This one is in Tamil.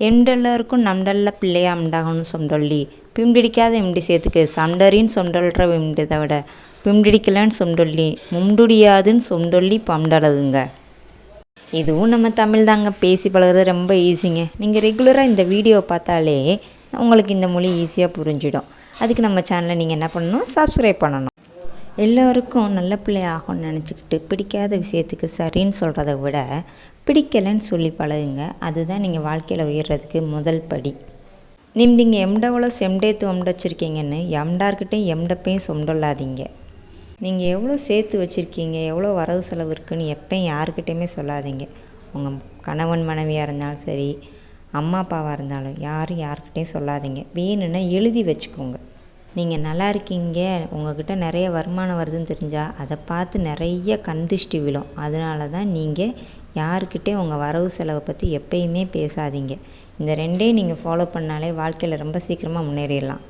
எம்டெல்லருக்கும் நம்டல்ல பிள்ளையா உண்டாகணும் சொண்டொல்லி பிம்பிடிக்காத எம்டி சேர்த்துக்கு சம்டரின்னு சொண்டொல்ற எம்டிதை விட பிம்பிடிக்கலன்னு சொண்டொல்லி மும்டுடியாதுன்னு சொண்டொல்லி பம்டலகுங்க. இதுவும் நம்ம தமிழ் தாங்க. பேசி பழகிறது ரொம்ப ஈஸிங்க. நீங்கள் ரெகுலராக இந்த வீடியோவை பார்த்தாலே உங்களுக்கு இந்த மொழி ஈஸியாக புரிஞ்சிடும். அதுக்கு நம்ம சேனலை நீங்கள் என்ன பண்ணணும், சப்ஸ்கிரைப் பண்ணணும். எல்லோருக்கும் நல்ல பிள்ளை ஆகும்னு நினச்சிக்கிட்டு பிடிக்காத விஷயத்துக்கு சரின்னு சொல்கிறத விட பிடிக்கலைன்னு சொல்லி பழகுங்க. அதுதான் நீங்கள் வாழ்க்கையில் உயர்றதுக்கு முதல் படி. நீங்கள் எம்டவளோ செம்டேத்து ஒம்ட வச்சுருக்கீங்கன்னு எம்டார்கிட்டையும் எம்டப்பையும் சொண்டொல்லாதீங்க. நீங்கள் எவ்வளோ சேர்த்து வச்சுருக்கீங்க, எவ்வளோ வரவு செலவு இருக்குதுன்னு எப்போயும் யாருக்கிட்டையுமே சொல்லாதீங்க. உங்கள் கணவன் மனைவியாக இருந்தாலும் சரி, அம்மா அப்பாவாக இருந்தாலும் யாருக்கிட்டையும் சொல்லாதீங்க. வேணும்னா எழுதி வச்சுக்கோங்க. நீங்கள் நல்லா இருக்கீங்க, உங்கள்கிட்ட நிறைய வருமானம் வருதுன்னு தெரிஞ்சால் அதை பார்த்து நிறைய கந்திஷ்டி விழும். அதனால தான் நீங்கள் யாருக்கிட்டே உங்கள் வரவு செலவை பற்றி எப்பயுமே பேசாதீங்க. இந்த ரெண்டையும் நீங்கள் ஃபாலோ பண்ணாலே வாழ்க்கையில் ரொம்ப சீக்கிரமாக முன்னேறிடலாம்.